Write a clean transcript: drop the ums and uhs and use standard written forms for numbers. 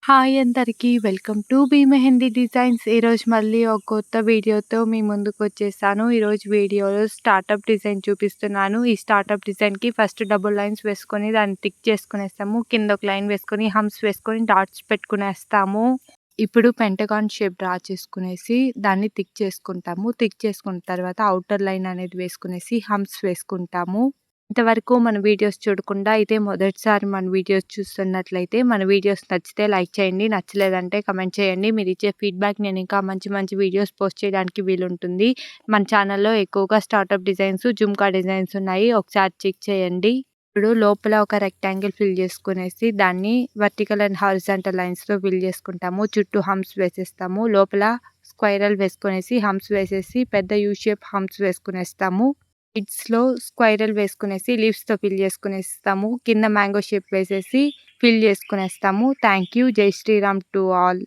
Hi అందరికీ. Welcome to B mehndi designs. ఈరోజు మళ్ళీ ఒక కొత్త వీడియోతో మీ ముందుకొచ్చేసాను. ఈరోజు వీడియోలో స్టార్టప్ డిజైన్ చూపిస్తున్నాను. ఈ స్టార్టప్ డిజైన్‌కి ఫస్ట్ డబుల్ లైన్స్ వేసుకొని దాన్ని టిక్ చేసుకునేస్తాము. కింద ఒక లైన్ వేసుకొని హంప్స్ వేసుకొని డాట్స్ పెట్టుకునేస్తాము. ఇప్పుడు పెంటగాన్ షేప్ డ్రా చేసుకునేసి దాన్ని టిక్ చేసుకుంటాము. టిక్ చేసుకున్న తర్వాత ఔటర్ లైన్ అనేది వేసుకునేసి హంప్స్ వేసుకుంటాము. ఇంతవరకు మన వీడియోస్ చూడకుండా ఇదే మొదటిసారి మన వీడియోస్ చూస్తున్నట్లయితే మన వీడియోస్ నచ్చితే లైక్ చేయండి. నచ్చలేదంటే కమెంట్ చేయండి. మీరు ఇచ్చే ఫీడ్‌బ్యాక్ నేను ఇంకా మంచి మంచి వీడియోస్ పోస్ట్ చేయడానికి వీలుంటుంది. మన ఛానల్‌లో ఎక్కువగా స్టార్టప్ డిజైన్స్, జుమ్కా డిజైన్స్ ఉన్నాయి. ఒకసారి చెక్ చేయండి. ఇప్పుడు లోపల ఒక రెక్టాంగిల్ ఫిల్ చేసుకునేసి దాన్ని వర్టికల్ అండ్ హారిజాంటల్ లైన్స్‌తో ఫిల్ చేసుకుంటాము. చుట్టూ హంప్స్ వేసేస్తాము. లోపల స్క్వైరల్ వేసుకునేసి హంప్స్ వేసేసి పెద్ద యూ షేప్ హంప్స్ వేసుకునేస్తాము. కిడ్స్‌లో స్క్వైరల్ వేసుకునేసి లీవ్స్‌తో ఫిల్ చేసుకునేస్తాము. కింద మ్యాంగో షేప్ వేసేసి ఫిల్ చేసుకునేస్తాము. Thank you. జై శ్రీరామ్ టు ఆల్.